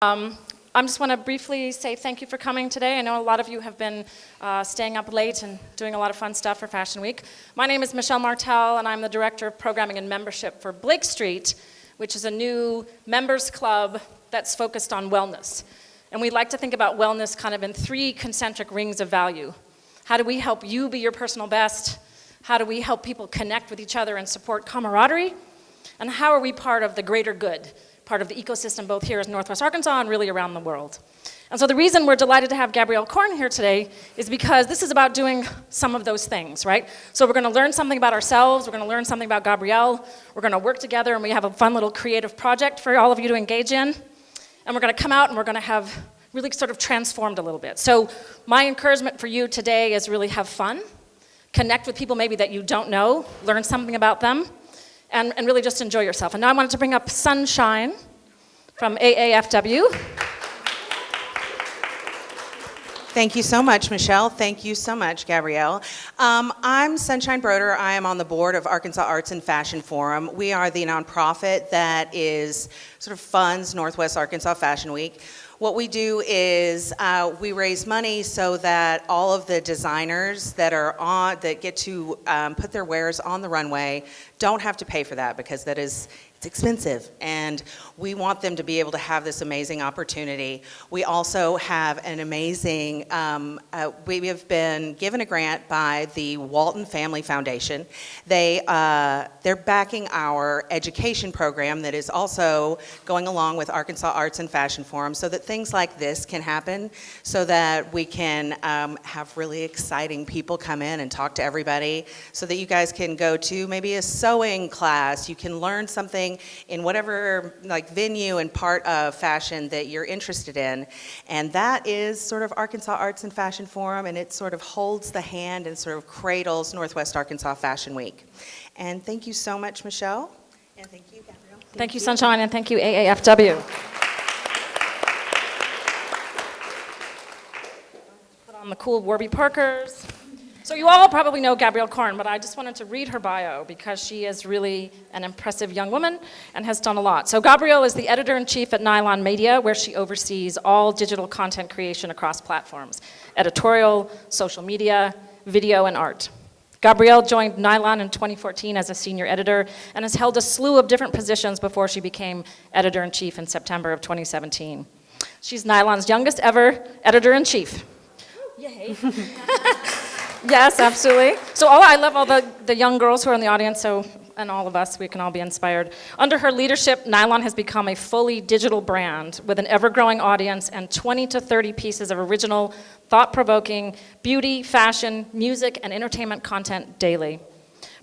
I just want to briefly say thank you for coming today. I know a lot of you have been staying up late and doing a lot of fun stuff for Fashion Week. My name is Michelle Martel, and I'm the Director of Programming and Membership for BlakeSt, which is a new members club that's focused on wellness. And we like to think about wellness kind of in three concentric rings of value. How do we help you be your personal best? How do we help people connect with each other and support camaraderie? And how are we part of the greater good, part of the ecosystem both here in Northwest Arkansas and really around the world? And so the reason we're delighted to have Gabrielle Korn here today is because this is about doing some of those things, right? So we're going to learn something about ourselves, we're going to learn something about Gabrielle, we're going to work together, and we have a fun little creative project for all of you to engage in. And we're going to come out and we're going to have really sort of transformed a little bit. So my encouragement for you today is really have fun, connect with people maybe that you don't know, learn something about them, and really just enjoy yourself. And now I wanted to bring up Sunshine from AAFW. Thank you so much, Michelle. Thank you so much, Gabrielle. I'm Sunshine Broder. I am on the board of Arkansas Arts and Fashion Forum. We are the nonprofit that is sort of funds Northwest Arkansas Fashion Week. What we do is we raise money so that all of the designers that get to put their wares on the runway don't have to pay for that, because it's expensive, and we want them to be able to have this amazing opportunity. We also have an amazing, we have been given a grant by the Walton Family Foundation. They're backing our education program that is also going along with Arkansas Arts and Fashion Forum, so that things like this can happen, so that we can have really exciting people come in and talk to everybody, so that you guys can go to maybe a sewing class, you can learn something in whatever venue and part of fashion that you're interested in. And that is sort of Arkansas Arts and Fashion Forum, and it sort of holds the hand and sort of cradles Northwest Arkansas Fashion Week. And thank you so much, Michelle. And thank you, Gabrielle. Thank you, Sunshine, and thank you, AAFW. Put on the cool Warby Parkers. So you all probably know Gabrielle Korn, but I just wanted to read her bio because she is really an impressive young woman and has done a lot. So Gabrielle is the editor-in-chief at Nylon Media, where she oversees all digital content creation across platforms: editorial, social media, video, and art. Gabrielle joined Nylon in 2014 as a senior editor and has held a slew of different positions before she became editor-in-chief in September of 2017. She's Nylon's youngest ever editor-in-chief. Yay. Yes, absolutely. So I love all the young girls who are in the audience, and all of us, we can all be inspired. Under her leadership, Nylon has become a fully digital brand with an ever-growing audience and 20 to 30 pieces of original, thought-provoking beauty, fashion, music, and entertainment content daily.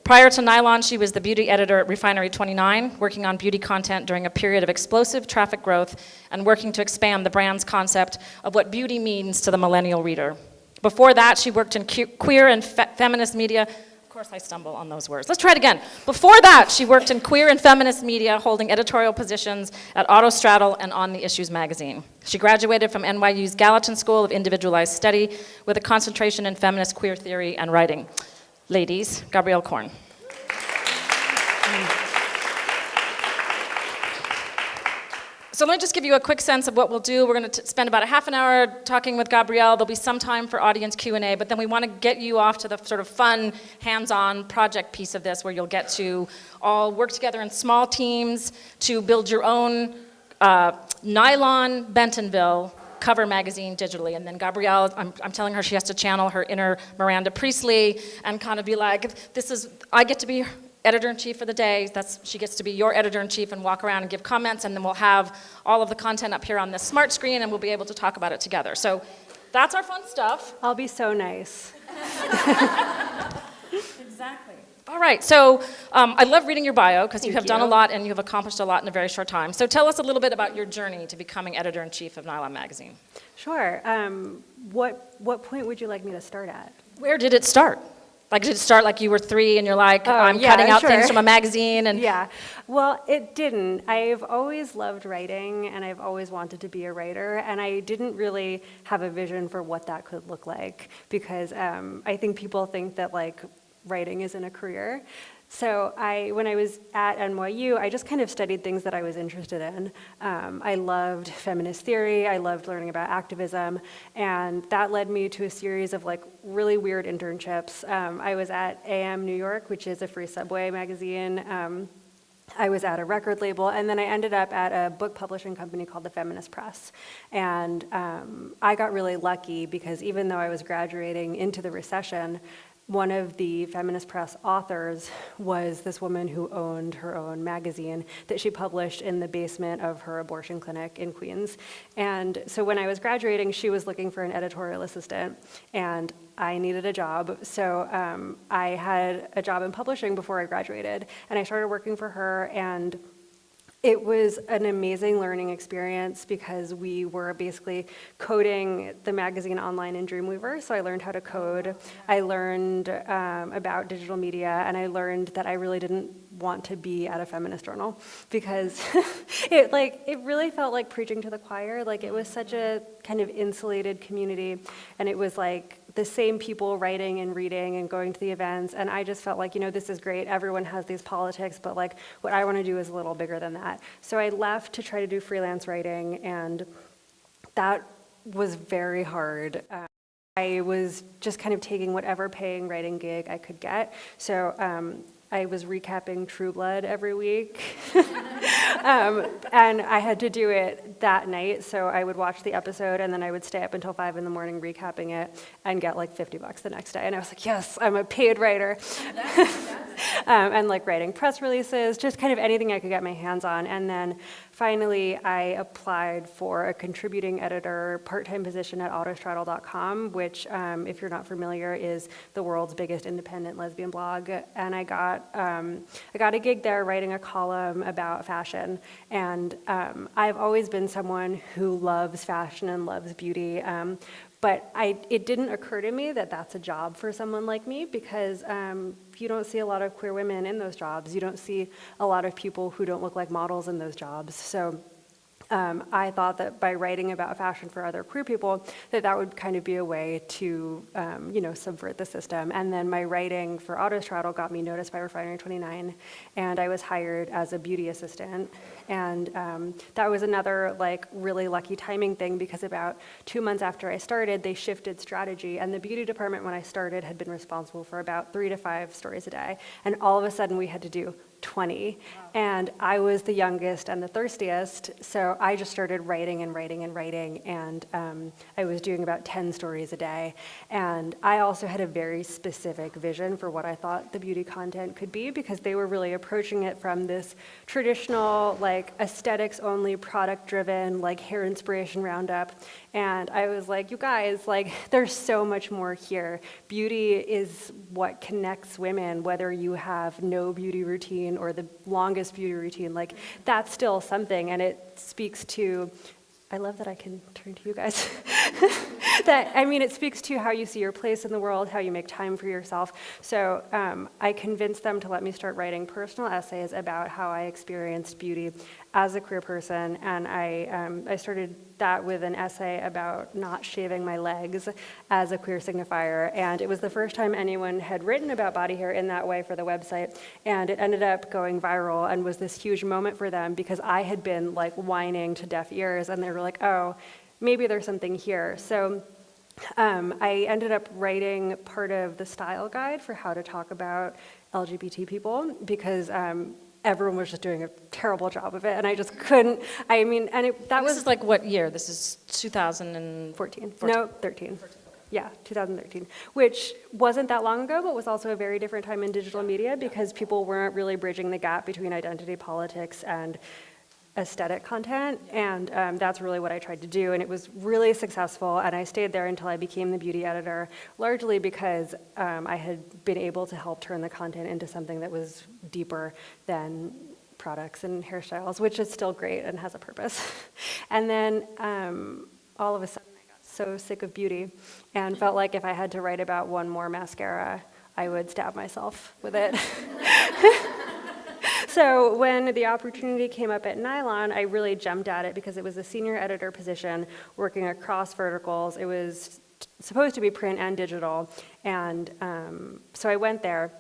Prior to Nylon, she was the beauty editor at Refinery 29, working on beauty content during a period of explosive traffic growth and working to expand the brand's concept of what beauty means to the millennial reader. Before that, she worked in queer and feminist media. Of course, I stumble on those words. Let's try it again. Before that, she worked in queer and feminist media, holding editorial positions at Autostraddle and On the Issues magazine. She graduated from NYU's Gallatin School of Individualized Study with a concentration in feminist queer theory and writing. Ladies, Gabrielle Korn. So let me just give you a quick sense of what we'll do. We're going to spend about a half an hour talking with Gabrielle. There'll be some time for audience Q&A, but then we want to get you off to the sort of fun, hands-on project piece of this, where you'll get to all work together in small teams to build your own Nylon Bentonville cover magazine digitally. And then Gabrielle, I'm telling her she has to channel her inner Miranda Priestley and kind of be like, I get to be editor-in-chief for the day. She gets to be your editor-in-chief and walk around and give comments, and then we'll have all of the content up here on this smart screen, and we'll be able to talk about it together. So that's our fun stuff. I'll be so nice. Exactly. All right, so I love reading your bio because you have done a lot and you have accomplished a lot in a very short time. So tell us a little bit about your journey to becoming editor-in-chief of Nylon Magazine. Sure. What point would you like me to start at? Where did it start? Did it start like you were 3 and you're like, I'm cutting out things from a magazine? And yeah, well, it didn't. I've always loved writing, and I've always wanted to be a writer, and I didn't really have a vision for what that could look like, because I think people think that writing isn't a career. So when I was at NYU, I just kind of studied things that I was interested in. I loved feminist theory, I loved learning about activism, and that led me to a series of like really weird internships. I was at AM New York, which is a free subway magazine. I was at a record label, and then I ended up at a book publishing company called the Feminist Press. And I got really lucky because even though I was graduating into the recession, one of the Feminist Press authors was this woman who owned her own magazine that she published in the basement of her abortion clinic in Queens. And so when I was graduating, she was looking for an editorial assistant, and I needed a job. So I had a job in publishing before I graduated, and I started working for her, and it was an amazing learning experience because we were basically coding the magazine online in Dreamweaver. So I learned how to code. I learned about digital media, and I learned that I really didn't want to be at a feminist journal because it really felt like preaching to the choir. Like it was such a kind of insulated community, and it was like the same people writing and reading and going to the events, and I just felt like, this is great, everyone has these politics, but like what I want to do is a little bigger than that. So I left to try to do freelance writing, and that was very hard. I was just kind of taking whatever paying writing gig I could get. So I was recapping True Blood every week. And I had to do it that night, so I would watch the episode and then I would stay up until 5 in the morning recapping it and get like $50 the next day. And I was like, yes, I'm a paid writer. And like writing press releases, just kind of anything I could get my hands on. And then finally, I applied for a contributing editor part-time position at autostraddle.com, which, if you're not familiar, is the world's biggest independent lesbian blog. And I got a gig there writing a column about fashion. And I've always been someone who loves fashion and loves beauty. But it didn't occur to me that that's a job for someone like me because you don't see a lot of queer women in those jobs. You don't see a lot of people who don't look like models in those jobs. So I thought that by writing about fashion for other queer people, that would kind of be a way to, subvert the system. And then my writing for AutoStraddle got me noticed by Refinery29, and I was hired as a beauty assistant. And that was another really lucky timing thing because about 2 months after I started, they shifted strategy, and the beauty department when I started had been responsible for about 3 to 5 stories a day. And all of a sudden we had to do 20. Wow. And I was the youngest and the thirstiest, so I just started writing and writing and writing, and I was doing about 10 stories a day. And I also had a very specific vision for what I thought the beauty content could be because they were really approaching it from this traditional, aesthetics-only, product-driven, hair inspiration roundup. And I was like, you guys, there's so much more here. Beauty is what connects women, whether you have no beauty routine or the longest beauty routine, that's still something, and it speaks to, I love that I can turn to you guys. It speaks to how you see your place in the world, how you make time for yourself. So I convinced them to let me start writing personal essays about how I experienced beauty as a queer person, and I started that with an essay about not shaving my legs as a queer signifier, and it was the first time anyone had written about body hair in that way for the website, and it ended up going viral and was this huge moment for them because I had been whining to deaf ears, and they were like, oh, maybe there's something here. So I ended up writing part of the style guide for how to talk about LGBT people because everyone was just doing a terrible job of it, and I just couldn't. This is what year? This is 2014. No, 13. Yeah, 2013, which wasn't that long ago, but was also a very different time in digital media because people weren't really bridging the gap between identity politics and aesthetic content, and that's really what I tried to do, and it was really successful, and I stayed there until I became the beauty editor, largely because I had been able to help turn the content into something that was deeper than products and hairstyles, which is still great and has a purpose. And then all of a sudden I got so sick of beauty and felt like if I had to write about one more mascara, I would stab myself with it. So when the opportunity came up at Nylon, I really jumped at it because it was a senior editor position working across verticals. It was supposed to be print and digital, and so I went there.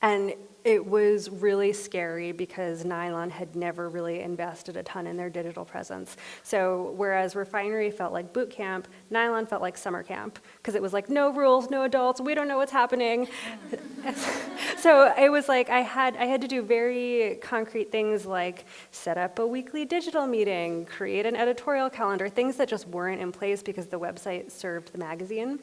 And it was really scary because Nylon had never really invested a ton in their digital presence. So whereas Refinery felt like boot camp, Nylon felt like summer camp because it was like no rules, no adults, we don't know what's happening. So it was like I had to do very concrete things like set up a weekly digital meeting, create an editorial calendar, things that just weren't in place because the website served the magazine.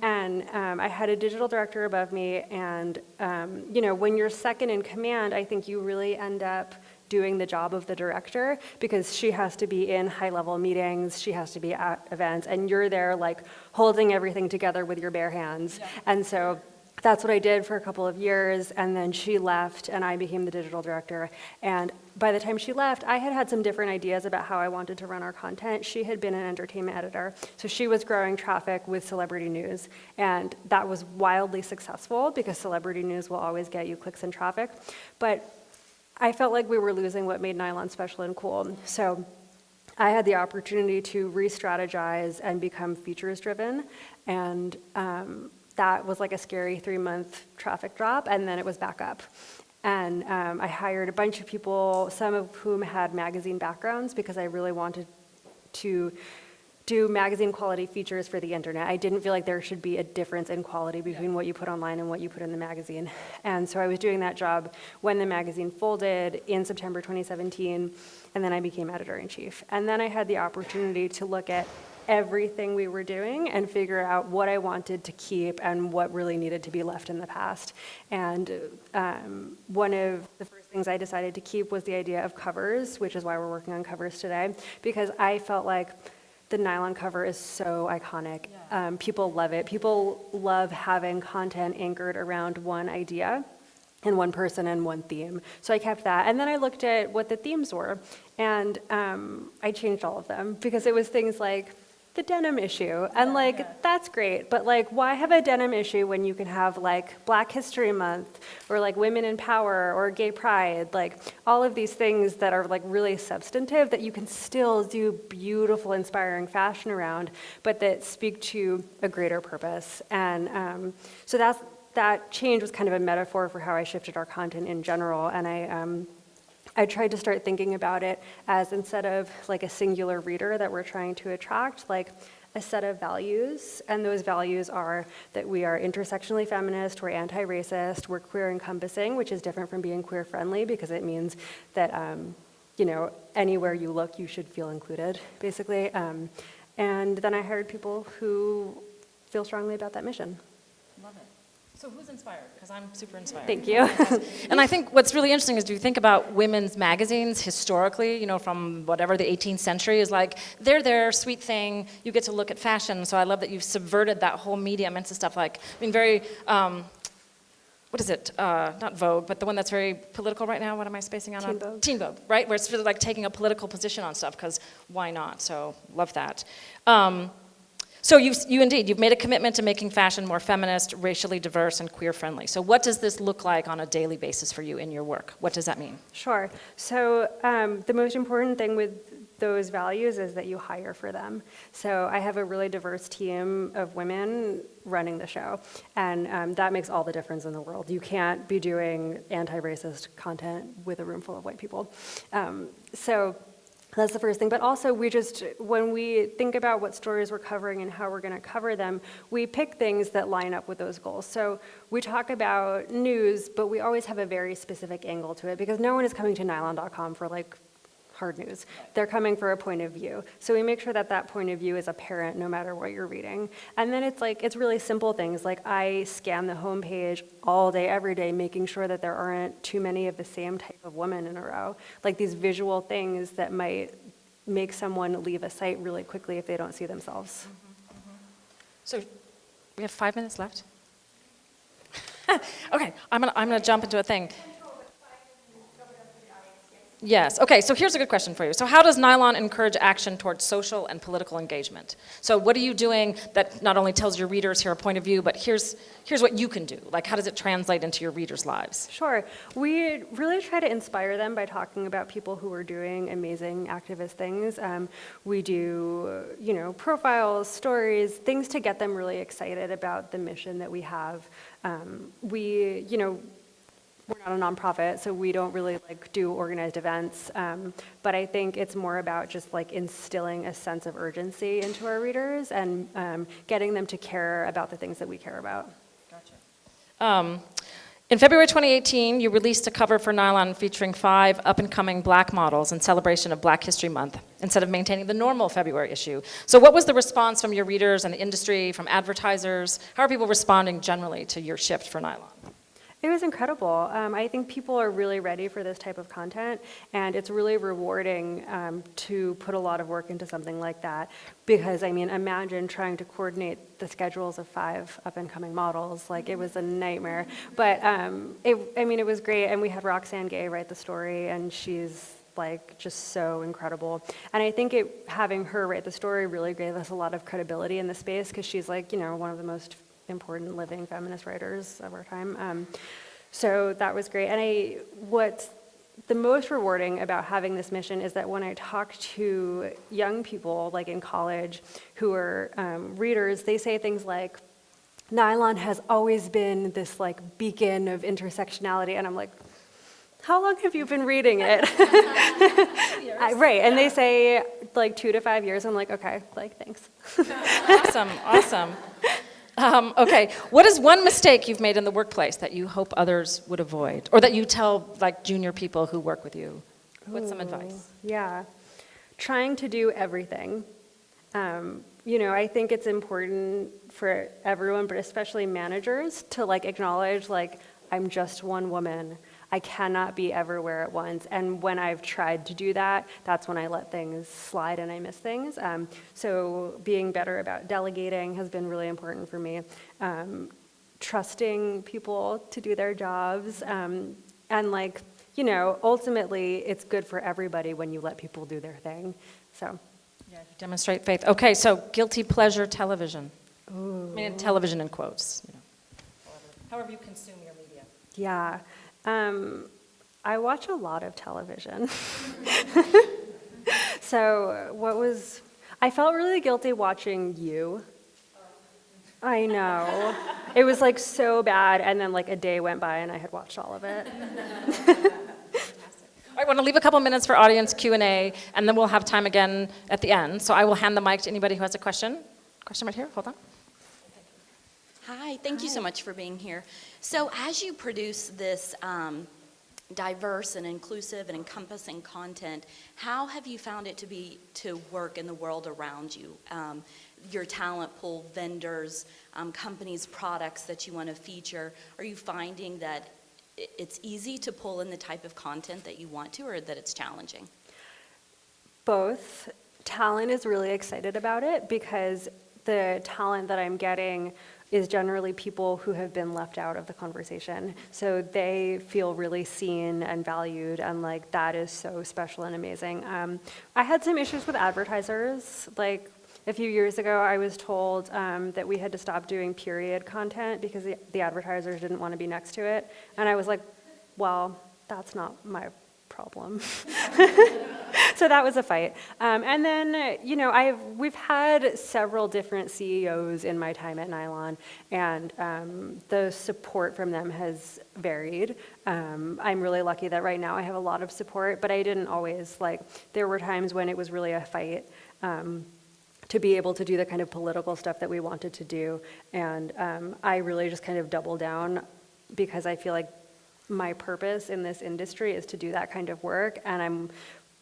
And I had a digital director above me, and when you're second in command, I think you really end up doing the job of the director because she has to be in high-level meetings, she has to be at events, and you're there like holding everything together with your bare hands. And so that's what I did for a couple of years, and then she left and I became the digital director. And by the time she left, I had some different ideas about how I wanted to run our content. She had been an entertainment editor, so she was growing traffic with celebrity news, and that was wildly successful because celebrity news will always get you clicks and traffic. But I felt like we were losing what made Nylon special and cool. So I had the opportunity to re-strategize and become features driven, and that was like a scary 3-month traffic drop, and then it was back up. And I hired a bunch of people, some of whom had magazine backgrounds, because I really wanted to do magazine quality features for the internet. I didn't feel like there should be a difference in quality between what you put online and what you put in the magazine. And so I was doing that job when the magazine folded in September 2017, and then I became editor-in-chief. And then I had the opportunity to look at everything we were doing and figure out what I wanted to keep and what really needed to be left in the past. And one of the first things I decided to keep was the idea of covers, which is why we're working on covers today, because I felt like the Nylon cover is so iconic. People love it. People love having content anchored around one idea and one person and one theme. So I kept that. And then I looked at what the themes were, and I changed all of them because it was things like the denim issue. And that's great, but why have a denim issue when you can have Black History Month or Women in Power or Gay Pride, all of these things that are really substantive that you can still do beautiful, inspiring fashion around, but that speak to a greater purpose. And so that change was kind of a metaphor for how I shifted our content in general. And I tried to start thinking about it as, instead of a singular reader that we're trying to attract, a set of values. And those values are that we are intersectionally feminist, we're anti-racist, we're queer encompassing, which is different from being queer friendly because it means that anywhere you look, you should feel included, basically. And then I hired people who feel strongly about that mission. Love it. So who's inspired? Because I'm super inspired. Thank you. And I think what's really interesting is, do you think about women's magazines historically, from whatever the 18th century, is they're their sweet thing, you get to look at fashion. So I love that you've subverted that whole medium into stuff very, what is it? Not Vogue, but the one that's very political right now. What am I spacing on? Teen Vogue. Teen Vogue, right? Where it's really taking a political position on stuff, because why not? So love that. So you've made a commitment to making fashion more feminist, racially diverse, and queer friendly. So what does this look like on a daily basis for you in your work? What does that mean? Sure. So the most important thing with those values is that you hire for them. So I have a really diverse team of women running the show, and that makes all the difference in the world. You can't be doing anti-racist content with a room full of white people. So that's the first thing. But also, when we think about what stories we're covering and how we're going to cover them, we pick things that line up with those goals. So we talk about news, but we always have a very specific angle to it because no one is coming to nylon.com for hard news. They're coming for a point of view. So we make sure that point of view is apparent no matter what you're reading. And then it's really simple things. I scan the homepage all day, every day, making sure that there aren't too many of the same type of woman in a row. These visual things that might make someone leave a site really quickly if they don't see themselves. So we have 5 minutes left. Okay, I'm gonna jump into a thing. Yes. Okay, so here's a good question for you. So how does Nylon encourage action towards social and political engagement? So what are you doing that not only tells your readers here a point of view, but here's what you can do? How does it translate into your readers' lives? Sure. We really try to inspire them by talking about people who are doing amazing activist things. We do, profiles, stories, things to get them really excited about the mission that we have. we're not a nonprofit, so we don't really like do organized events. But I think it's more about just like instilling a sense of urgency into our readers and getting them to care about the things that we care about. Gotcha. In February 2018, you released a cover for Nylon featuring 5 up-and-coming Black models in celebration of Black History Month, instead of maintaining the normal February issue. So what was the response from your readers and the industry, from advertisers? How are people responding generally to your shift for Nylon? It was incredible. I think people are really ready for this type of content, and it's really rewarding to put a lot of work into something like that. Because, I mean, imagine trying to coordinate the schedules of 5 up-and-coming models. Like, it was a nightmare. But, it was great, and we had Roxanne Gay write the story, and she's like just so incredible. And I think having her write the story really gave us a lot of credibility in the space, because she's like, one of the most important living feminist writers of our time. So that was great. And what's the most rewarding about having this mission is that when I talk to young people, like in college, who are readers, they say things like, Nylon has always been this like beacon of intersectionality. And I'm like, how long have you been reading it? Right, and they say like 2 to 5 years. I'm like, okay, like thanks. Awesome. Okay, what is one mistake you've made in the workplace that you hope others would avoid, or that you tell like junior people who work with you? What's some advice? Yeah, trying to do everything. I think it's important for everyone, but especially managers, to like acknowledge like I'm just one woman. I cannot be everywhere at once. And when I've tried to do that, that's when I let things slide and I miss things. So being better about delegating has been really important for me. Trusting people to do their jobs. And ultimately, it's good for everybody when you let people do their thing. So. Yeah, demonstrate faith. Okay, so guilty pleasure television. Ooh. I mean, television in quotes. However you consume your media. Yeah. I watch a lot of television. So I felt really guilty watching You. I know. It was like so bad, and then like a day went by and I had watched all of it. I want to leave a couple minutes for audience Q&A, and then we'll have time again at the end. So I will hand the mic to anybody who has a question. Question right here, hold on. Hi, thank you so much for being here. So as you produce this diverse and inclusive and encompassing content, how have you found it to work in the world around you? Your talent pool, vendors, companies, products that you want to feature, are you finding that it's easy to pull in the type of content that you want to, or that it's challenging? Both. Talent is really excited about it because the talent that I'm getting is generally people who have been left out of the conversation. So they feel really seen and valued, and like that is so special and amazing. I had some issues with advertisers. Like a few years ago, I was told that we had to stop doing period content because the advertisers didn't want to be next to it. And I was like, well, that's not my problem. So that was a fight. And then, we've had several different CEOs in my time at Nylon, and the support from them has varied. I'm really lucky that right now I have a lot of support, but I didn't always, there were times when it was really a fight to be able to do the kind of political stuff that we wanted to do. And I really just kind of doubled down because I feel like my purpose in this industry is to do that kind of work, and I'm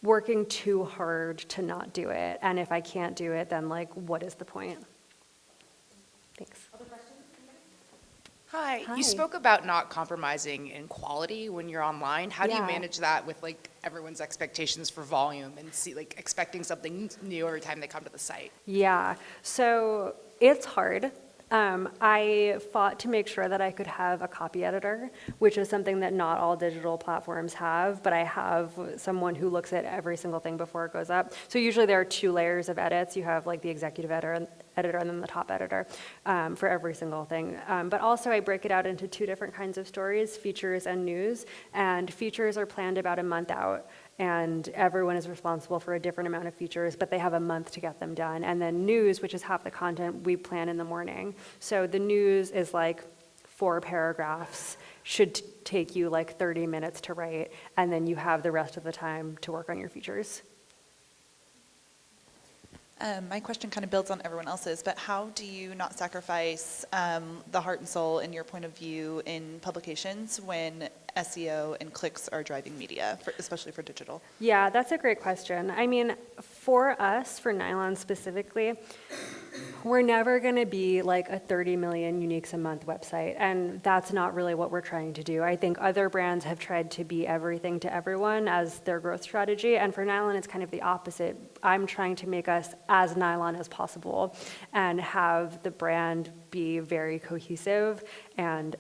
working too hard to not do it. And if I can't do it, then what is the point? Thanks. Other questions? Hi. Hi. You spoke about not compromising in quality when you're online. How do you Yeah. manage that with everyone's expectations for volume and expecting something new every time they come to the site? Yeah, so it's hard. I fought to make sure that I could have a copy editor, which is something that not all digital platforms have, but I have someone who looks at every single thing before it goes up. So usually there are 2 layers of edits. You have the executive editor and then the top editor for every single thing. But also I break it out into 2 different kinds of stories, features and news. And features are planned about a month out. And everyone is responsible for a different amount of features, but they have a month to get them done. And then news, which is half the content, we plan in the morning. So the news is 4 paragraphs should take you like 30 minutes to write, and then you have the rest of the time to work on your features. My question kind of builds on everyone else's, but how do you not sacrifice the heart and soul in your point of view in publications when SEO and clicks are driving media, especially for digital? Yeah, that's a great question. I mean, for us, for Nylon specifically, we're never going to be like a 30 million uniques a month website, and that's not really what we're trying to do. I think other brands have tried to be everything to everyone as their growth strategy, and for Nylon, it's kind of the opposite. I'm trying to make us as Nylon as possible and have the brand be very cohesive and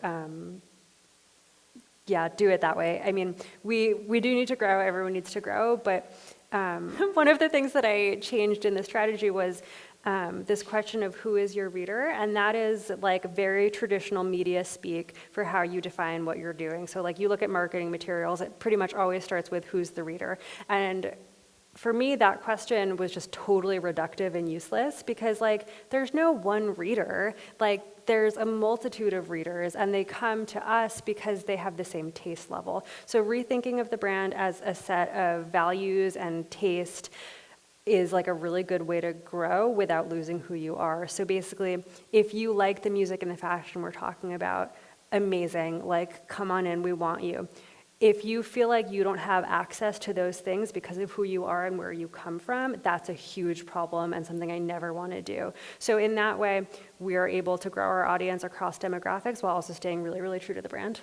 yeah, do it that way. I mean, we do need to grow, everyone needs to grow, but one of the things that I changed in the strategy was this question of who is your reader, and that is like very traditional media speak for how you define what you're doing. So like you look at marketing materials, it pretty much always starts with who's the reader. And for me, that question was just totally reductive and useless because like there's no one reader, like there's a multitude of readers and they come to us because they have the same taste level. So rethinking of the brand as a set of values and taste is like a really good way to grow without losing who you are. So basically, if you like the music and the fashion we're talking about, amazing, like come on in, we want you. If you feel like you don't have access to those things because of who you are and where you come from, that's a huge problem and something I never want to do. So in that way, we are able to grow our audience across demographics while also staying really, really true to the brand.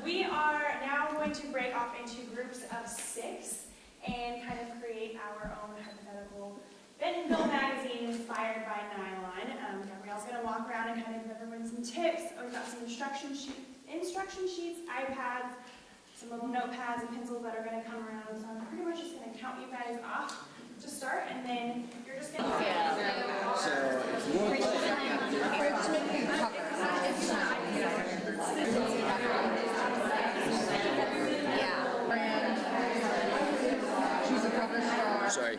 We are now going to break off into groups of 6 and kind of create our own hypothetical Bentonville magazine inspired by Nylon. Gabrielle's going to walk around and kind of give everyone some tips. We've got some instruction sheets, iPads, some little notepads and pencils that are going to come around. So I'm pretty much just going to count you guys off to start, and then you're just going Sorry.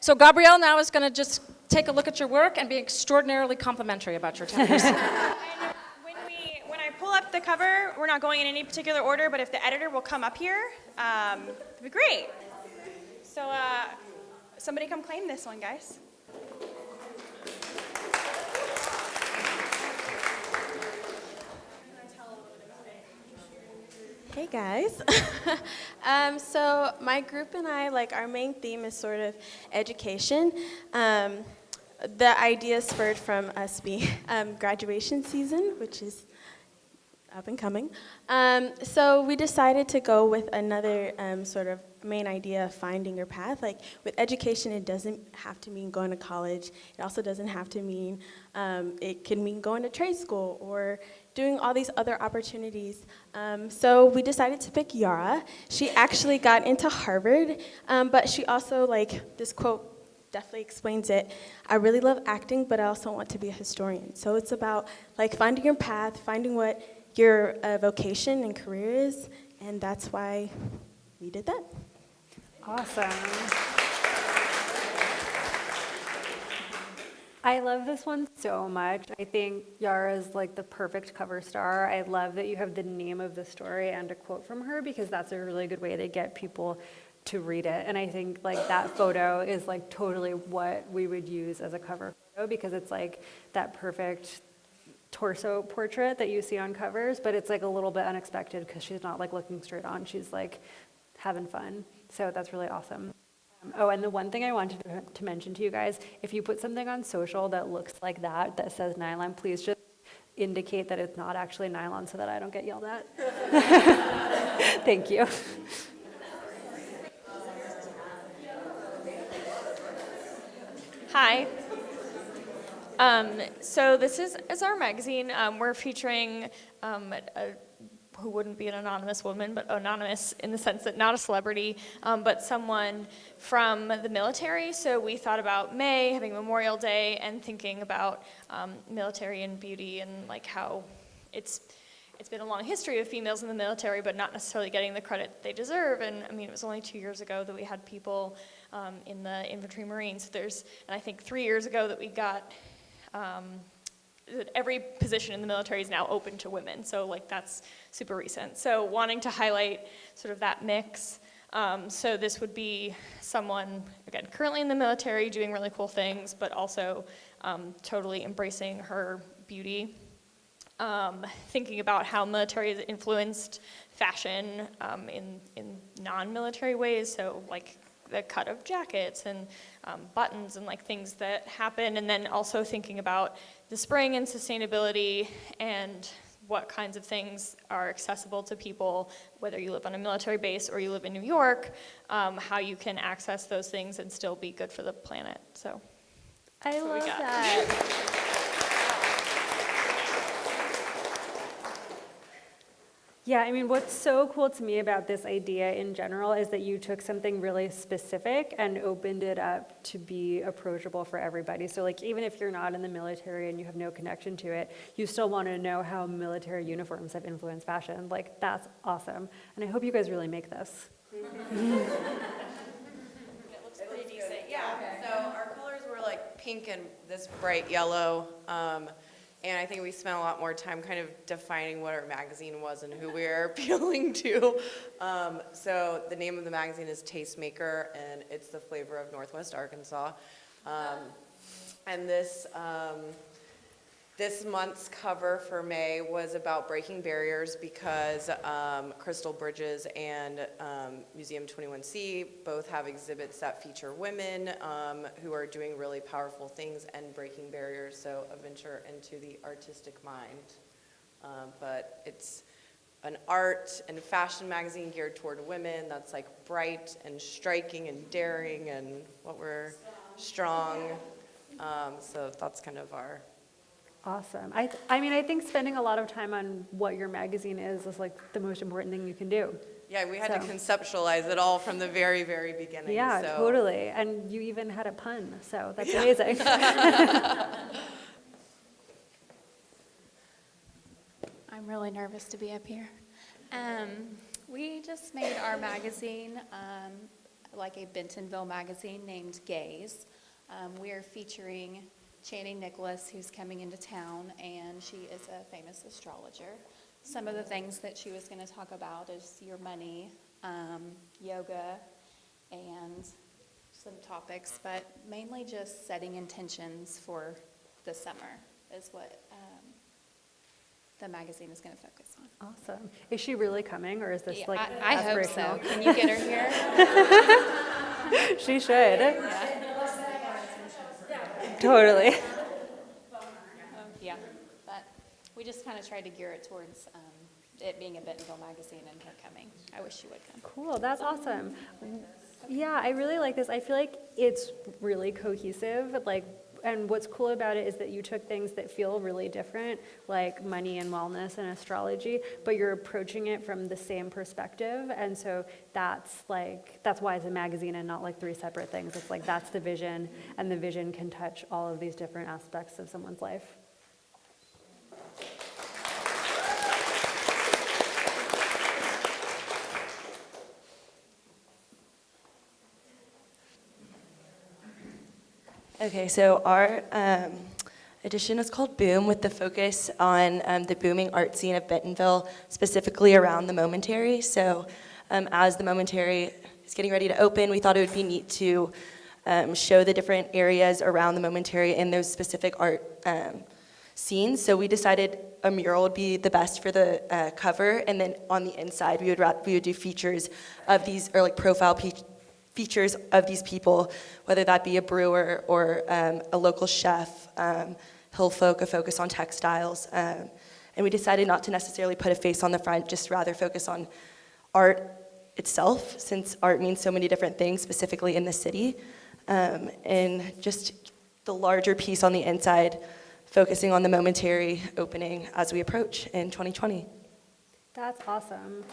So Gabrielle now is going to just take a look at your work and be extraordinarily complimentary about your tenders. When I pull up the cover, we're not going in any particular order, but if the editor will come up here, that'd be great. So somebody come claim this one, guys. Hey guys. So my group and I, like our main theme is sort of education. The idea spurred from us being graduation season, which is up and coming. So we decided to go with another sort of main idea of finding your path. Like with education, it doesn't have to mean going to college. It also doesn't have to mean, it can mean going to trade school or doing all these other opportunities. So we decided to pick Yara. She actually got into Harvard, but she also, like, this quote definitely explains it. I really love acting, but I also want to be a historian. So it's about, like, finding your path, finding what your vocation and career is, and that's why we did that. Awesome. I love this one so much. I think Yara is like the perfect cover star. I love that you have the name of the story and a quote from her because that's a really good way to get people to read it. And I think like that photo is like totally what we would use as a cover photo because it's like that perfect torso portrait that you see on covers, but it's like a little bit unexpected because she's not like looking straight on. She's like having fun. So that's really awesome. Oh, and the one thing I wanted to mention to you guys, if you put something on social that looks like that says nylon, please just indicate that it's not actually nylon so that I don't get yelled at. Thank you. Hi. So this is our magazine. We're featuring a who wouldn't be an anonymous woman, but anonymous in the sense that not a celebrity, but someone from the military. So we thought about May, having Memorial Day, and thinking about military and beauty and like how it's been a long history of females in the military, but not necessarily getting the credit they deserve. And I mean, it was only 2 years ago that we had people in the infantry Marines. And I think 3 years ago that we got that every position in the military is now open to women. So like that's super recent. So wanting to highlight sort of that mix. So this would be someone, again, currently in the military doing really cool things, but also totally embracing her beauty. Thinking about how military has influenced fashion in non-military ways, so like the cut of jackets and buttons and like things that happen, and then also thinking about the spring and sustainability and what kinds of things are accessible to people, whether you live on a military base or you live in New York, how you can access those things and still be good for the planet. So I that's what we love got. that. Yeah, I mean, what's so cool to me about this idea in general is that you took something really specific and opened it up to be approachable for everybody. So like, even if you're not in the military and you have no connection to it, you still want to know how military uniforms have influenced fashion. Like, that's awesome. And I hope you guys really make this. It looks pretty decent. Yeah, so our colors were like pink and this bright yellow. And I think we spent a lot more time kind of defining what our magazine was and who we were appealing to. So the name of the magazine is Tastemaker, and it's the flavor of Northwest Arkansas. And this month's cover for May was about breaking barriers because Crystal Bridges and Museum 21C both have exhibits that feature women who are doing really powerful things and breaking barriers, so a venture into the artistic mind. But it's an art and fashion magazine geared toward women that's like bright and striking and daring and what we're strong. So that's kind of our... Awesome. I mean, I think spending a lot of time on what your magazine is like the most important thing you can do. Yeah, we had to conceptualize it all from the very, very beginning. Yeah, so. totally. And you even had a pun, so that's amazing. I'm really nervous to be up here. We just made our magazine like a Bentonville magazine named Gaze. We are featuring Channing Nicholas, who's coming into town, and she is a famous astrologer. Some of the things that she was going to talk about is your money, yoga, and some topics, but mainly just setting intentions for the summer is what the magazine is going to focus on. Awesome. Is she really coming, or is this Yeah, like I hope so. aspirational? Can you get her here? She should. Yeah. Totally. Yeah, but we just kind of tried to gear it towards it being a Bentonville magazine and her coming. I wish she would come. Cool, that's awesome. Yeah, I really like this. I feel like it's really cohesive, like, and what's cool about it is that you took things that feel really different, like money and wellness and astrology, but you're approaching it from the same perspective, and so that's why it's a magazine and not like 3 separate things. It's like that's the vision, and the vision can touch all of these different aspects of someone's life. Okay, so our edition is called Boom, with the focus on the booming art scene of Bentonville, specifically around the Momentary. So as the Momentary is getting ready to open, we thought it would be neat to show the different areas around the Momentary in those specific art scenes. So we decided a mural would be the best for the cover, and then on the inside we would do features of these, or like profile features of these people, whether that be a brewer or a local chef, hill folk, a focus on textiles. And we decided not to necessarily put a face on the front, just rather focus on art itself, since art means so many different things, specifically in the city. And just the larger piece on the inside, focusing on the Momentary opening as we approach in 2020. That's awesome.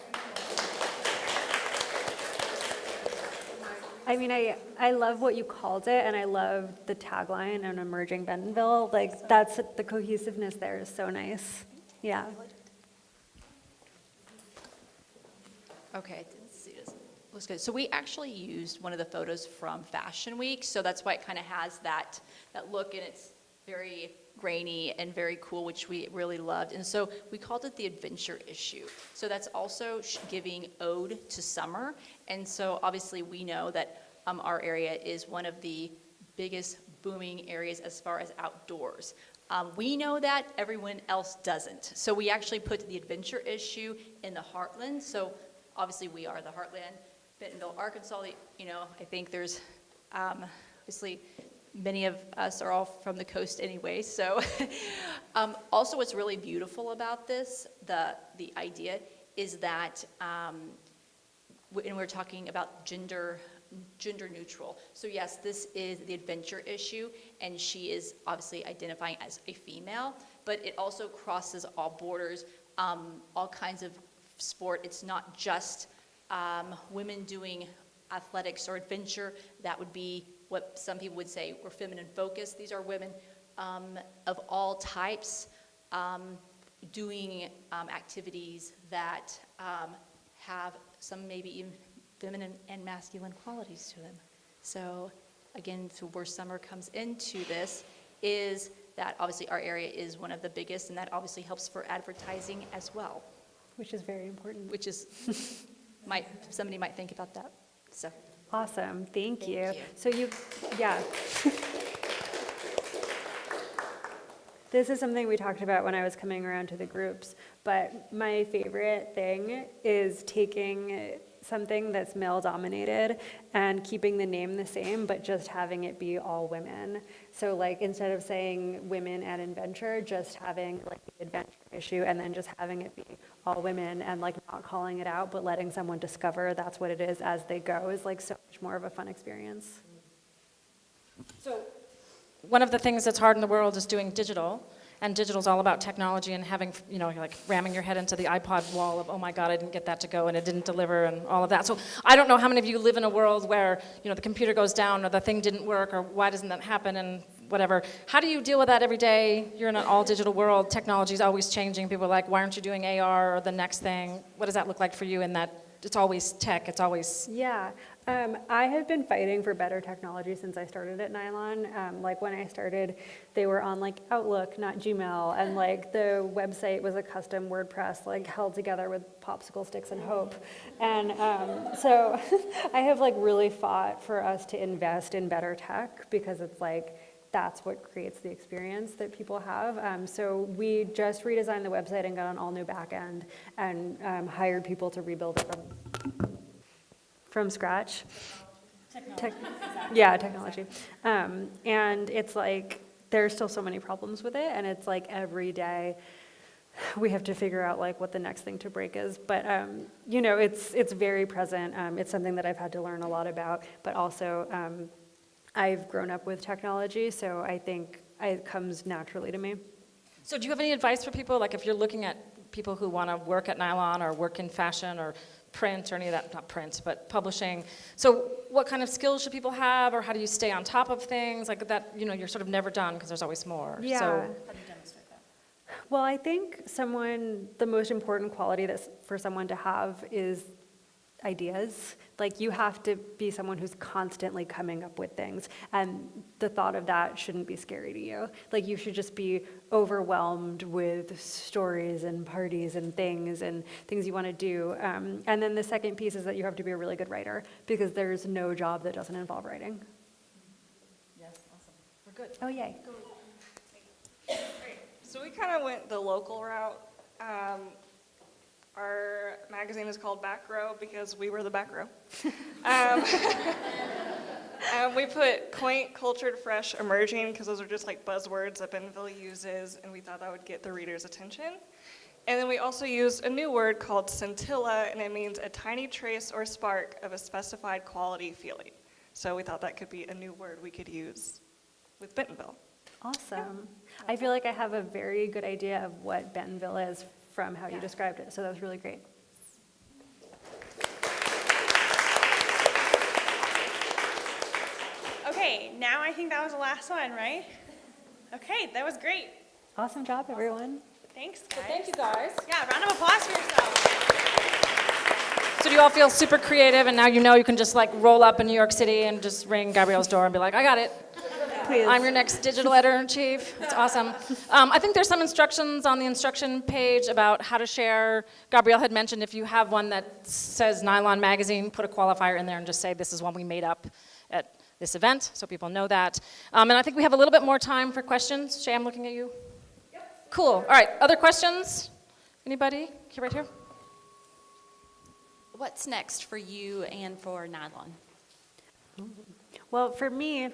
I mean, I love what you called it, and I love the tagline, "An emerging Bentonville." Like, that's, the cohesiveness there is so nice. Yeah. Okay, let's see this. Looks good. So we actually used one of the photos from Fashion Week, so that's why it kind of has that look, and it's very grainy and very cool, which we really loved. And so we called it the adventure issue. So that's also giving ode to summer. And so obviously we know that our area is one of the biggest booming areas as far as outdoors. We know that, everyone else doesn't. So we actually put the adventure issue in the heartland. So obviously we are the heartland, Bentonville, Arkansas. You know, I think there's obviously many of us are all from the coast anyway. So also what's really beautiful about this, the idea is that, and we're talking about gender neutral. So yes, this is the adventure issue, and she is obviously identifying as a female, but it also crosses all borders, all kinds of sport. It's not just women doing athletics or adventure. That would be what some people would say were feminine focused. These are women of all types doing activities that have some maybe even feminine and masculine qualities to them. So again, so where summer comes into this is that obviously our area is one of the biggest, and that obviously helps for advertising as well. Which is very important. Which is, somebody might think about that, so. Awesome, thank you. Thank you. So yeah. This is something we talked about when I was coming around to the groups, but my favorite thing is taking something that's male-dominated and keeping the name the same, but just having it be all women. So like, instead of saying women at adventure, just having like the adventure issue, and then just having it be all women, and like not calling it out, but letting someone discover that's what it is as they go, is like so much more of a fun experience. So one of the things that's hard in the world is doing digital. And digital's all about technology and having, you know, like ramming your head into the iPod wall of, oh my God, I didn't get that to go and it didn't deliver and all of that. So I don't know how many of you live in a world where, you know, the computer goes down or the thing didn't work or why doesn't that happen and whatever. How do you deal with that every day? You're in an all digital world. Technology's always changing. People are like, why aren't you doing AR or the next thing? What does that look like for you in that it's always tech, it's always... Yeah, I have been fighting for better technology since I started at Nylon. Like when I started, they were on like Outlook, not Gmail, and like the website was a custom WordPress, like held together with popsicle sticks and hope. And so I have like really fought for us to invest in better tech, because it's like, that's what creates the experience that people have. So we just redesigned the website and got an all new back end and hired people to rebuild it from scratch. Technology. And it's like, there's still so many problems with it, and it's like every day we have to figure out like what the next thing to break is. But you know, it's very present. It's something that I've had to learn a lot about, but also I've grown up with technology, so I think it comes naturally to me. So do you have any advice for people, like if you're looking at people who want to work at Nylon or work in fashion or print or any of that, not print, but publishing. So what kind of skills should people have, or how do you stay on top of things? Like that, you know, you're sort of never done because there's always more. Yeah. So how do you demonstrate that? Well, I think the most important quality that's for someone to have is ideas. Like you have to be someone who's constantly coming up with things, and the thought of that shouldn't be scary to you. Like you should just be overwhelmed with stories and parties and things you want to do. And then the second piece is that you have to be a really good writer, because there's no job that doesn't involve writing. Yes, awesome. We're good. Oh, yay. So we kind of went the local route. Our magazine is called Back Row because we were the back row. We put quaint, cultured, fresh, emerging, because those are just like buzzwords that Bentonville uses, and we thought that would get the reader's attention. And then we also used a new word called scintilla, and it means a tiny trace or spark of a specified quality feeling. So we thought that could be a new word we could use with Bentonville. Awesome. I feel like I have a very good idea of what Bentonville is from how you described it. So that was really great. Okay, now I think that was the last one, right? Okay, that was great. Awesome job, everyone. Thanks, guys. Well, thank you, guys. Yeah, round of applause for yourselves. So do you all feel super creative, and now you know you can just like roll up in New York City and just ring Gabrielle's door and be like, I got it. Please. I'm your next digital editor-in-chief. It's awesome. I think there's some instructions on the instruction page about how to share. Gabrielle had mentioned if you have one that says Nylon Magazine, put a qualifier in there and just say this is one we made up at this event, so people know that. And I think we have a little bit more time for questions. Shay, I'm looking at you. Yep. Cool. All right, other questions? Anybody? Here, right here. What's next for you and for Nylon? Well, for me,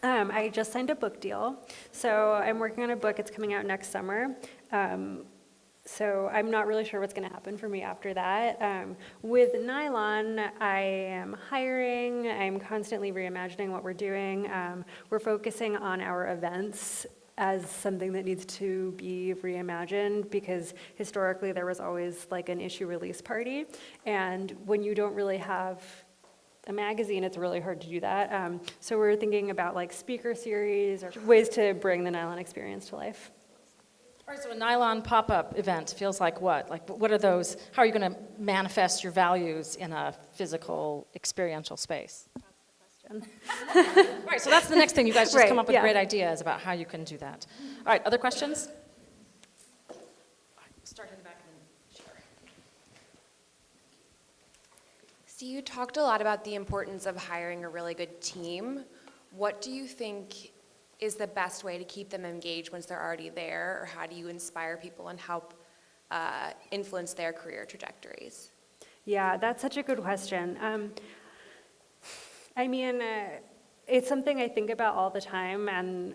I just signed a book deal. So I'm working on a book. It's coming out next summer. So I'm not really sure what's going to happen for me after that. With Nylon, I am hiring. I'm constantly reimagining what we're doing. We're focusing on our events as something that needs to be reimagined, because historically there was always like an issue release party, and when you don't really have a magazine, it's really hard to do that. So we're thinking about like speaker series or ways to bring the Nylon experience to life. All right, so a Nylon pop-up event feels like what? Like, what are those? How are you going to manifest your values in a physical, experiential space? All right, so that's the next thing. You guys just come up with great ideas about how you can do that. All right, other questions? Start in the back and then share. So you talked a lot about the importance of hiring a really good team. What do you think is the best way to keep them engaged once they're already there, or how do you inspire people and help influence their career trajectories? Yeah, that's such a good question. I mean, it's something I think about all the time, and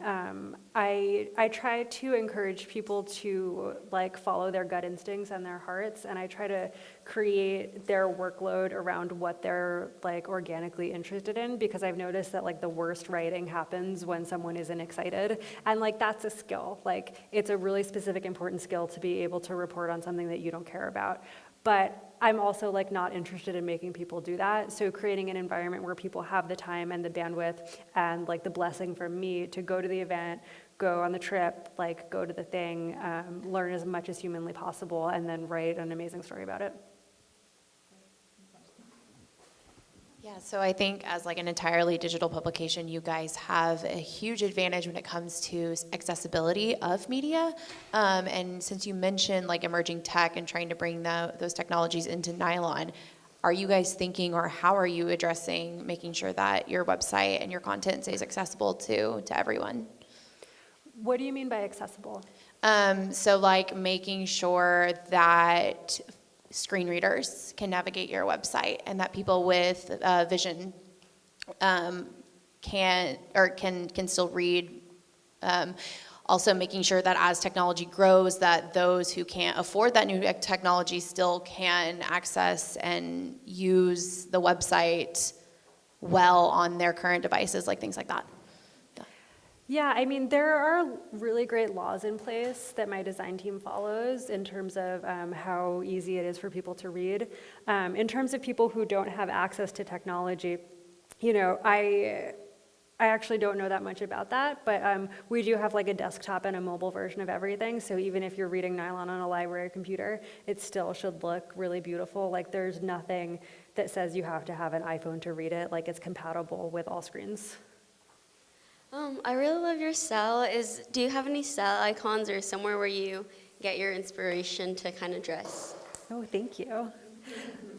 I try to encourage people to like follow their gut instincts and their hearts, and I try to create their workload around what they're like organically interested in, because I've noticed that like the worst writing happens when someone isn't excited, and like that's a skill. Like it's a really specific, important skill to be able to report on something that you don't care about. But I'm also like not interested in making people do that. So creating an environment where people have the time and the bandwidth and like the blessing from me to go to the event, go on the trip, like go to the thing, learn as much as humanly possible, and then write an amazing story about it. Yeah, so I think as like an entirely digital publication, you guys have a huge advantage when it comes to accessibility of media. And since you mentioned like emerging tech and trying to bring those technologies into Nylon, are you guys thinking, or how are you addressing making sure that your website and your content stays accessible to everyone? What do you mean by accessible? So like making sure that screen readers can navigate your website, and that people with vision can still read. Also making sure that as technology grows, that those who can't afford that new technology still can access and use the website well on their current devices, like things like that. Yeah, I mean, there are really great laws in place that my design team follows in terms of how easy it is for people to read. In terms of people who don't have access to technology, you know, I actually don't know that much about that, but we do have like a desktop and a mobile version of everything, so even if you're reading Nylon on a library computer, it still should look really beautiful. Like there's nothing that says you have to have an iPhone to read it, like it's compatible with all screens. I really love your style. Do you have any style icons or somewhere where you get your inspiration to kind of dress? Oh, thank you.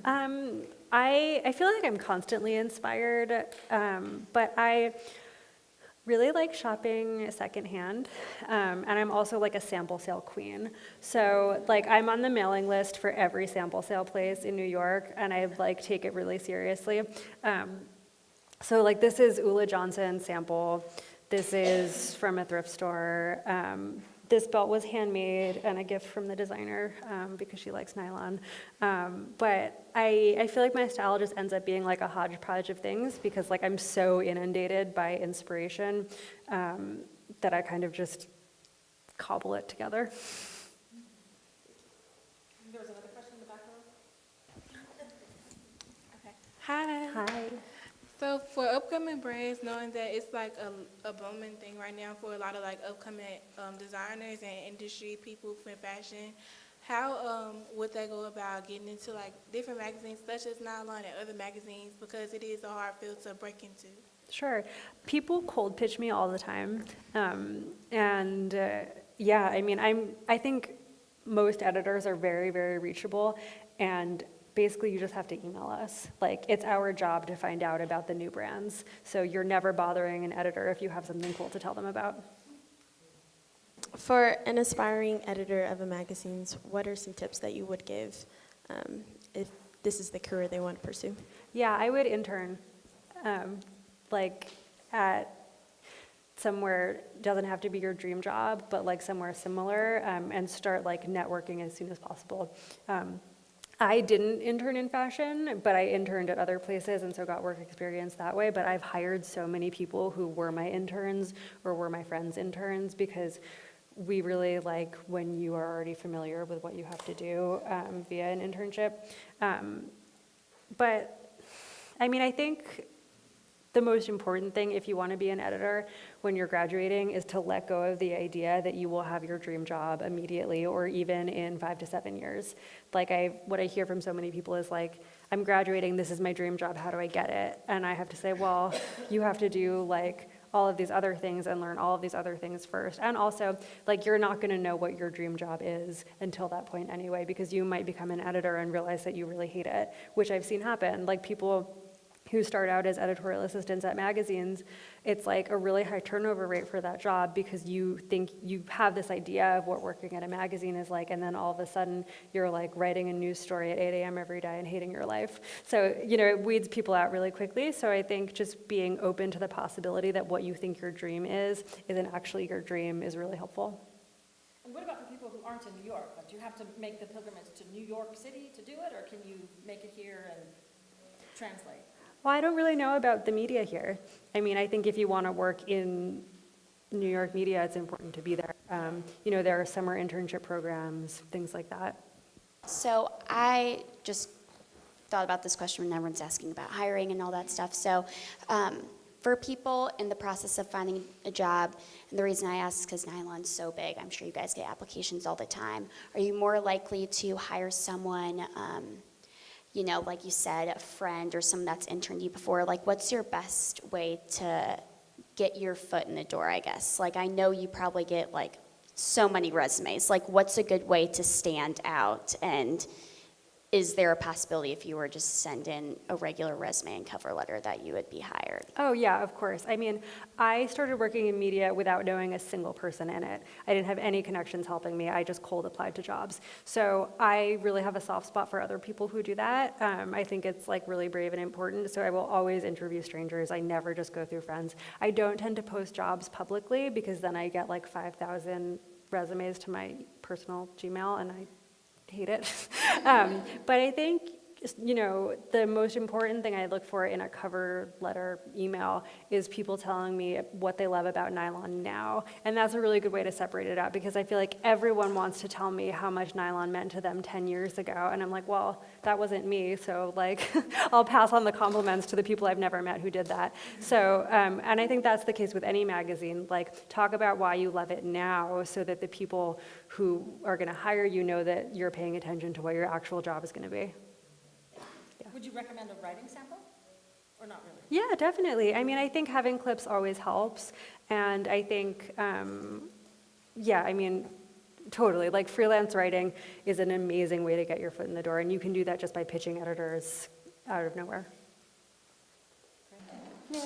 I feel like I'm constantly inspired, but I really like shopping secondhand, and I'm also like a sample sale queen. So like I'm on the mailing list for every sample sale place in New York, and I like take it really seriously. So like this is Ulla Johnson's sample. This is from a thrift store. This belt was handmade and a gift from the designer because she likes nylon. But I feel like my style just ends up being like a hodgepodge of things, because like I'm so inundated by inspiration that I kind of just cobble it together. Hi. So for upcoming brands, knowing that it's like a booming thing right now for a lot of like upcoming designers and industry people for fashion, how would they go about getting into like different magazines such as Nylon and other magazines, because it is a hard field to break into? Sure. People cold pitch me all the time. Yeah, I mean, I think most editors are very, very reachable, and basically you just have to email us. Like, it's our job to find out about the new brands. So you're never bothering an editor if you have something cool to tell them about. For an aspiring editor of a magazine, what are some tips that you would give if this is the career they want to pursue? Yeah, I would intern, like at somewhere, doesn't have to be your dream job, but like somewhere similar, and start like networking as soon as possible. I didn't intern in fashion, but I interned at other places and so got work experience that way. But I've hired so many people who were my interns or were my friends' interns, because we really like when you are already familiar with what you have to do via an internship. But I mean, I think the most important thing if you want to be an editor when you're graduating is to let go of the idea that you will have your dream job immediately or even in 5 to 7 years. Like what I hear from so many people is like, I'm graduating, this is my dream job, how do I get it? And I have to say, well, you have to do like all of these other things and learn all of these other things first. And also, like, you're not going to know what your dream job is until that point anyway, because you might become an editor and realize that you really hate it, which I've seen happen. Like, people who start out as editorial assistants at magazines, it's like a really high turnover rate for that job because you think you have this idea of what working at a magazine is like, and then all of a sudden you're like writing a news story at 8 a.m. every day and hating your life. So, you know, it weeds people out really quickly. So I think just being open to the possibility that what you think your dream isn't actually your dream is really helpful. And what about for people who aren't in New York? Like, do you have to make the pilgrimage to New York City to do it, or can you make it here and translate? Well, I don't really know about the media here. I mean, I think if you want to work in New York media, it's important to be there. You know, there are summer internship programs, things like that. So I just thought about this question when everyone's asking about hiring and all that stuff. So for people in the process of finding a job, and the reason I ask is because Nylon's so big, I'm sure you guys get applications all the time. Are you more likely to hire someone, you know, like you said, a friend or someone that's interned you before? Like, what's your best way to get your foot in the door, I guess? Like, I know you probably get, like, so many resumes. Like, what's a good way to stand out? And is there a possibility if you were just to send in a regular resume and cover letter that you would be hired? Oh, yeah, of course. I mean, I started working in media without knowing a single person in it. I didn't have any connections helping me. I just cold applied to jobs. So I really have a soft spot for other people who do that. I think it's like really brave and important. So I will always interview strangers. I never just go through friends. I don't tend to post jobs publicly because then I get like 5,000 resumes to my personal Gmail and I hate it. But I think, you know, the most important thing I look for in a cover letter email is people telling me what they love about nylon now. And that's a really good way to separate it out, because I feel like everyone wants to tell me how much nylon meant to them 10 years ago. And I'm like, well, that wasn't me. So like, I'll pass on the compliments to the people I've never met who did that. So, and I think that's the case with any magazine. Like, talk about why you love it now so that the people who are going to hire you know that you're paying attention to what your actual job is going to be. Would you recommend a writing sample, or not really? Yeah, definitely. I mean, I think having clips always helps. And I think, yeah, I mean, totally. Like, freelance writing is an amazing way to get your foot in the door. And you can do that just by pitching editors out of nowhere. Yeah.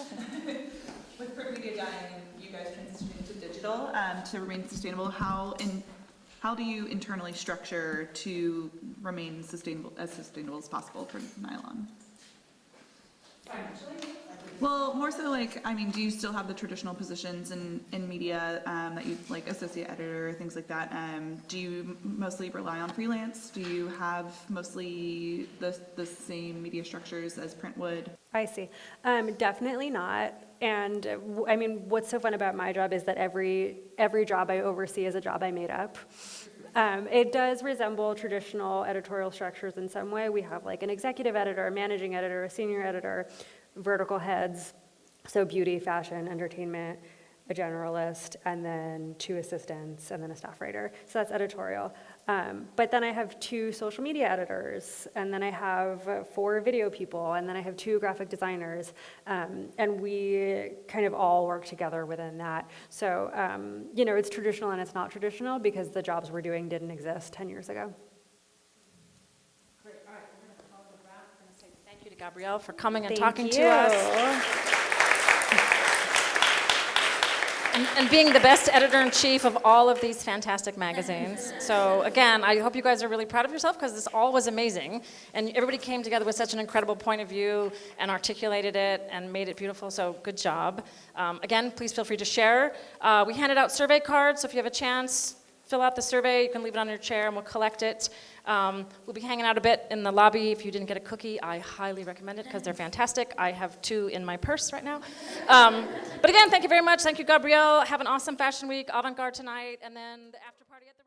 With print media dying and you guys transitioning to digital, to remain sustainable, how do you internally structure to remain sustainable as possible for nylon? Financially? Well, more so like, I mean, do you still have the traditional positions in media that you, like associate editor, things like that? Do you mostly rely on freelance? Do you have mostly the same media structures as print would? I see. Definitely not. And I mean, what's so fun about my job is that every job I oversee is a job I made up. It does resemble traditional editorial structures in some way. We have like an executive editor, a managing editor, a senior editor, vertical heads, so beauty, fashion, entertainment, a generalist, and then 2 assistants, and then a staff writer. So that's editorial. But then I have 2 social media editors, and then I have 4 video people, and then I have 2 graphic designers, and we kind of all work together within that. So, you know, it's traditional and it's not traditional because the jobs we're doing didn't exist 10 years ago. Great. All right, we're going to call it a wrap. We're going to say thank you to Gabrielle for coming and Thank talking you. to us. And being the best editor-in-chief of all of these fantastic magazines. So again, I hope you guys are really proud of yourself because this all was amazing. And everybody came together with such an incredible point of view and articulated it and made it beautiful, so good job. Again, please feel free to share. We handed out survey cards, so if you have a chance, fill out the survey. You can leave it on your chair and we'll collect it. We'll be hanging out a bit in the lobby. If you didn't get a cookie, I highly recommend it because they're fantastic. I have 2 in my purse right now. But again, thank you very much. Thank you, Gabrielle. Have an awesome fashion week, avant-garde tonight, and then the after party at the